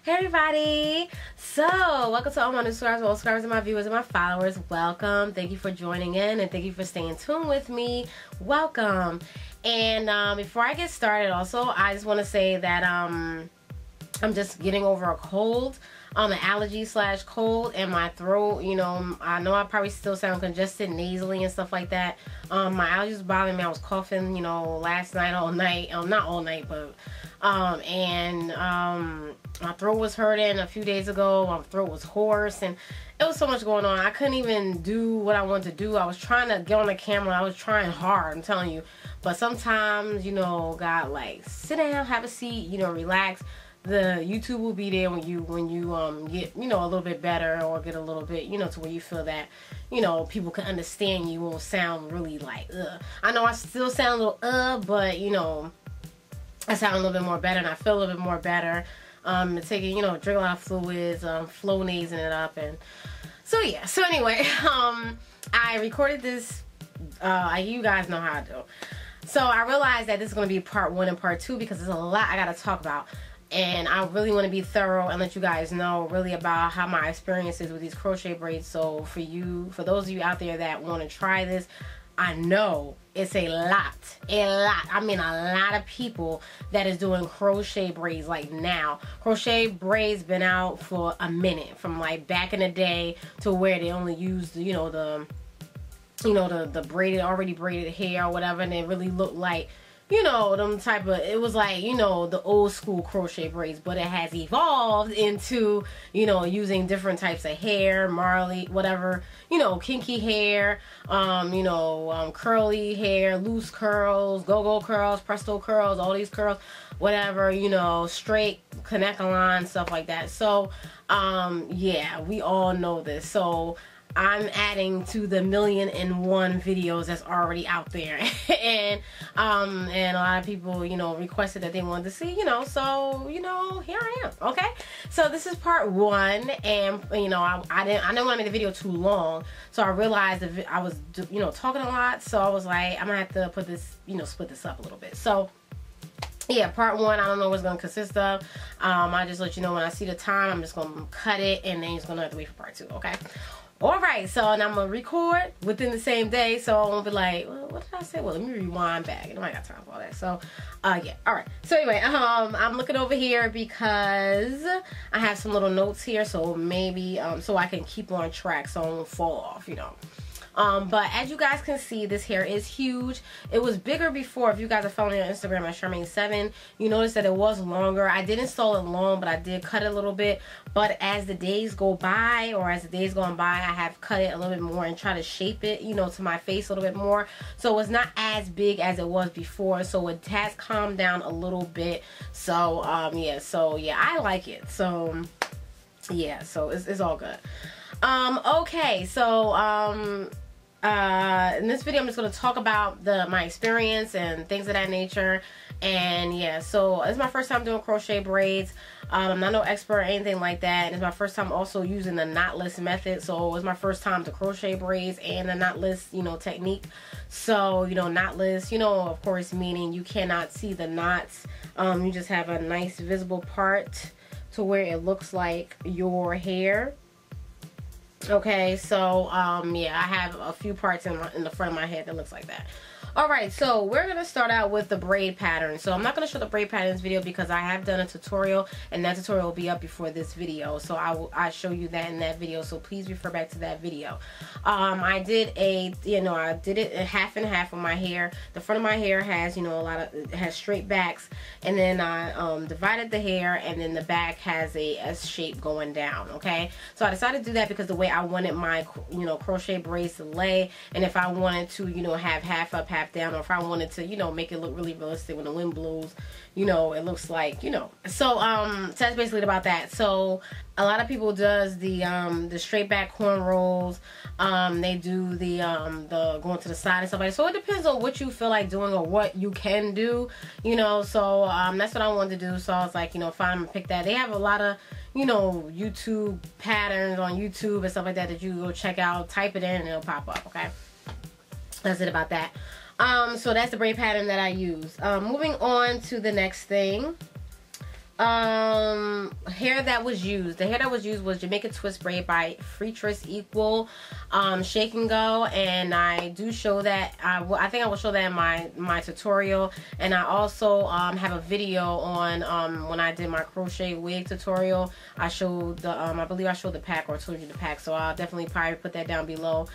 Hey everybody! So, welcome to all my new subscribers, all subscribers and my viewers and my followers. Welcome. Thank you for joining in and thank you for staying tuned with me. Welcome. And before I get started also, I just want to say that I'm just getting over a cold. An allergy / cold, and my throat, you know I probably still sound congested nasally and stuff like that. My allergies bothering me. I was coughing, you know, last night all night. Not all night, but my throat was hurting a few days ago. My throat was hoarse and it was so much going on. I couldn't even do what I wanted to do. I was trying to get on the camera. I was trying hard, I'm telling you. But sometimes, you know, God, like, sit down, have a seat, you know, relax. The YouTube will be there when you get, you know, a little bit better or get a little bit, you know, to where you feel that, you know, people can understand you. Won't sound really like I know I still sound a little but you know, I sound a little bit more better and I feel a little bit more better. Taking, you know, drink a lot of fluids, Flonasing it up, and so yeah. So anyway, I recorded this. You guys know how I do. So I realized that this is going to be part 1 and part 2 because there's a lot I got to talk about. And I really want to be thorough and let you guys know really about how my experience is with these crochet braids. So for those of you out there that want to try this, I know it's a lot. I mean, a lot of people that is doing crochet braids like now. Crochet braids been out for a minute, from like back in the day to where they only used, you know, the braided, already braided hair or whatever, and it really looked like, you know, them type of, it was like, you know, the old school crochet braids, but it has evolved into, you know, using different types of hair, marley, whatever, you know, kinky hair, curly hair, loose curls, go-go curls, presto curls, all these curls, whatever, you know, straight, connect-a-line, stuff like that. So, yeah, we all know this. So, I'm adding to the 1,000,001 videos that's already out there. and a lot of people, you know, requested that they wanted to see, you know, so, you know, here I am. Okay, so this is part 1, and you know, I didn't want to make the video too long, so I realized that I was, you know, talking a lot, so I was like, I'm gonna have to put this, you know, split this up a little bit. So yeah, part 1, I don't know what it's going to consist of. I'll just let you know when I see the time. I'm just going to cut it, and then you're going to have to wait for part 2, okay? Alright, so and I'm going to record within the same day, so I won't be like, well, what did I say? Well, let me rewind back. I got time for all that. So, yeah, alright. So anyway, I'm looking over here because I have some little notes here, so maybe, so I can keep on track so I won't fall off, you know. But as you guys can see, this hair is huge. It was bigger before. If you guys are following me on Instagram at Charmaine7, you notice that it was longer. I didn't install it long, but I did cut it a little bit. But as the days go by, or as the days gone by, I have cut it a little bit more and try to shape it, you know, to my face a little bit more. So it's not as big as it was before. So it has calmed down a little bit. So, yeah. So, yeah, I like it. So, yeah. So it's all good. Okay. So, in this video I'm just going to talk about my experience and things of that nature. And yeah, so it's my first time doing crochet braids. I'm not no expert or anything like that, and it's my first time also using the knotless method. So it's my first time to crochet braids and the knotless, you know, technique. So, you know, knotless, you know, of course, meaning you cannot see the knots. You just have a nice visible part to where it looks like your hair. Okay, so yeah, I have a few parts in the front of my head that looks like that. Alright, so we're going to start out with the braid pattern. So I'm not going to show the braid pattern in this video because I have done a tutorial, and that tutorial will be up before this video. So I show you that in that video, so please refer back to that video. I did it half and half of my hair. The front of my hair has, you know, it has straight backs, and then I divided the hair, and then the back has a S shape going down, okay? So I decided to do that because the way I wanted my, you know, crochet braids to lay, and if I wanted to, you know, have half up, half down, or if I wanted to, you know, make it look really realistic when the wind blows, you know, it looks like, you know. So so that's basically about that. So a lot of people does the straight back cornrows. They do the going to the side and stuff like that. So it depends on what you feel like doing or what you can do, you know. So that's what I wanted to do. So I was like, you know, fine, pick that. They have a lot of, you know, YouTube patterns on YouTube and stuff like that you go check out, type it in, and it'll pop up. Okay, that's it about that. So that's the braid pattern that I use. Moving on to the next thing. Hair that was used. The hair that was used was Jamaican Twist Braid by Free Choice Equal, Shake and Go, and I do show that. I think I will show that in my tutorial, and I also have a video on when I did my crochet wig tutorial. I showed the I believe I showed the pack, or told you the pack, so I'll definitely probably put that down below.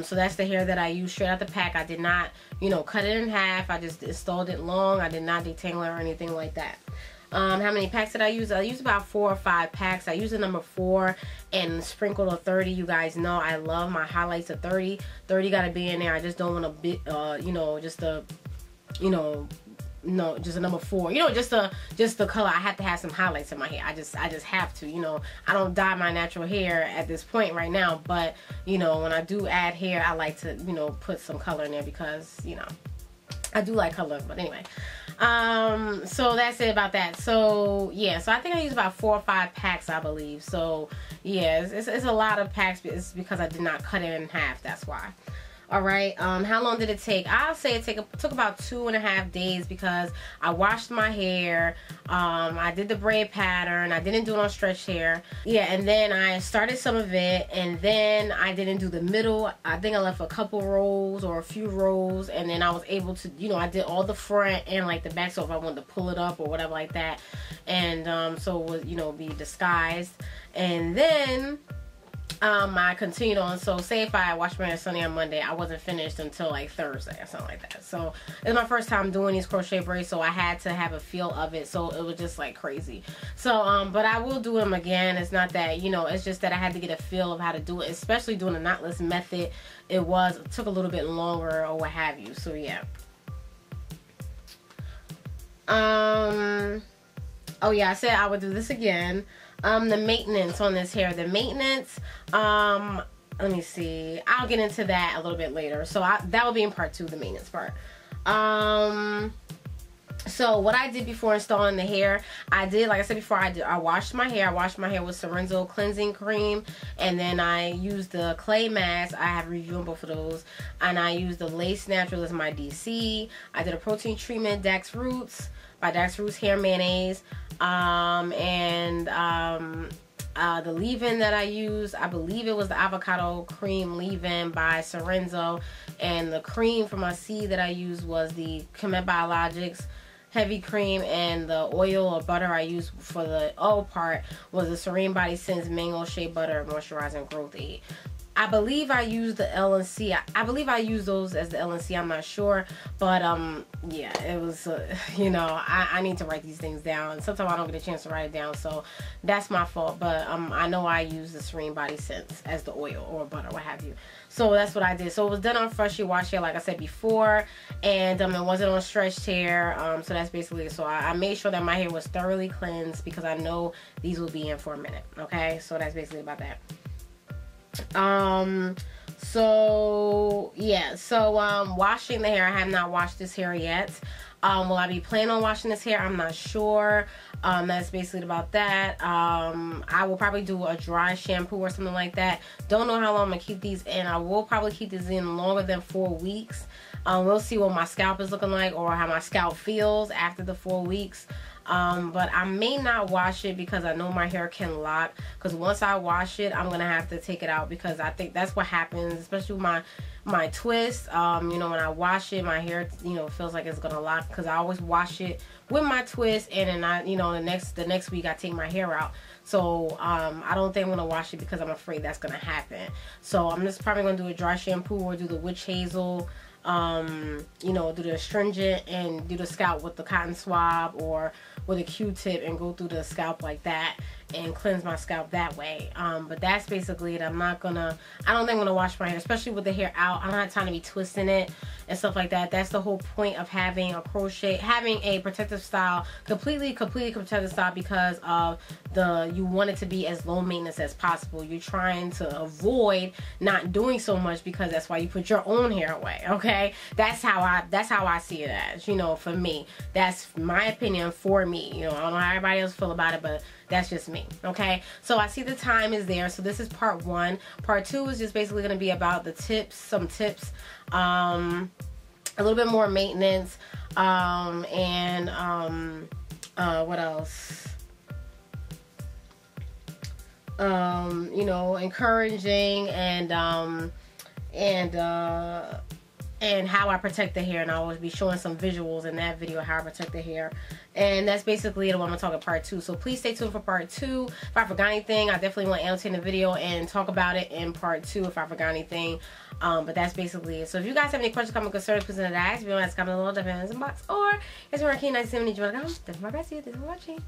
So that's the hair that I used straight out the pack. I did not, you know, cut it in half. I just installed it long. I did not detangle it or anything like that. How many packs did I use? I used about 4 or 5 packs. I used the number 4 and sprinkled a 30. You guys know I love my highlights of 30. 30 got to be in there. I just don't want a bit, you know, just a, you know, no, just a number 4. You know, just the color. I have to have some highlights in my hair. I just have to. You know, I don't dye my natural hair at this point right now, but you know, when I do add hair, I like to, you know, put some color in there because, you know, I do like color. But anyway. So that's it about that. So yeah, so I think I used about 4 or 5 packs, I believe. So yeah, it's a lot of packs. It's because I did not cut it in half. That's why. All right. How long did it take? I'll say it took about 2.5 days because I washed my hair. I did the braid pattern. I didn't do it on stretch hair. Yeah, and then I started some of it, and then I didn't do the middle. I think I left a couple rows or a few rows, and then I was able to, you know, I did all the front and like the back, so if I wanted to pull it up or whatever like that, and so it would, you know, be disguised. And then I continued on. So say if I washed my hair Sunday on Monday, I wasn't finished until like Thursday or something like that. So it's my first time doing these crochet braids, so I had to have a feel of it. So it was just like crazy. So but I will do them again. It's not that, you know, it's just that I had to get a feel of how to do it, especially doing the knotless method. It took a little bit longer or what have you. So yeah. Oh yeah, I said I would do this again. The maintenance on this hair. The maintenance, let me see. I'll get into that a little bit later. So that will be in part 2, the maintenance part. So what I did before installing the hair, I did, like I said before, I washed my hair. I washed my hair with Sorenzo cleansing cream, and then I used the clay mask. I have reviewed both of those, and I used the Lace Natural as my DC. I did a protein treatment, Dax Roots by Dax Roots Hair Mayonnaise, and the leave-in that I used, I believe it was the avocado cream leave-in by Sorenzo, and the cream for my seed that I used was the Comet Biologics heavy cream, and the oil or butter I used for the O part was the Serene Body Sense Mango Shea Butter Moisturizing Growth Aid. I believe I used the L&C. I believe I used those as the L&C. I'm not sure, but yeah, it was you know, I need to write these things down. Sometimes I don't get a chance to write it down, so that's my fault. But I know I used the Serene Body Sense as the oil or butter, what have you. So that's what I did. So it was done on freshly washed hair, like I said before, and it wasn't on stretched hair. So that's basically it. So I made sure that my hair was thoroughly cleansed because I know these will be in for a minute. Okay, so that's basically about that. So yeah, so washing the hair. I have not washed this hair yet. Will I be planning on washing this hair? I'm not sure. That's basically about that. I will probably do a dry shampoo or something like that. Don't know how long I'm gonna keep these in. I will probably keep these in longer than 4 weeks. We'll see what my scalp is looking like or how my scalp feels after the 4 weeks. But I may not wash it because I know my hair can lock, because once I wash it, I'm gonna have to take it out, because I think that's what happens, especially with my twist. You know, when I wash it, my hair, you know, feels like it's gonna lock, because I always wash it with my twist, and then I, you know, the next week I take my hair out. So I don't think I'm gonna wash it because I'm afraid that's gonna happen. So I'm just probably gonna do a dry shampoo or do the witch hazel, you know, do the astringent and do the scalp with the cotton swab or with a Q-tip and go through the scalp like that and cleanse my scalp that way. But that's basically it. I don't think I'm gonna wash my hair, especially with the hair out. I don't have time to be twisting it and stuff like that. That's the whole point of having a protective style, completely protective style, because of you want it to be as low maintenance as possible. You're trying to avoid not doing so much, because that's why you put your own hair away. Okay, that's how I see it as, you know, for me. That's my opinion for me. You know, I don't know how everybody else feel about it, but that's just me. Okay, so I see the time is there. So this is part 1. Part 2 is just basically going to be about the tips, some tips, a little bit more maintenance, and what else? you know, encouraging and how I protect the hair, and I'll be showing some visuals in that video how I protect the hair. And that's basically the one I'm talking part 2. So please stay tuned for part 2. If I forgot anything, I definitely want to annotate in the video and talk about it in part 2 if I forgot anything. But that's basically it. So if you guys have any questions, comments, concerns, please ask. If you want to comment below, definitely in the box. Or if you're working, nice to see you. Thanks for watching.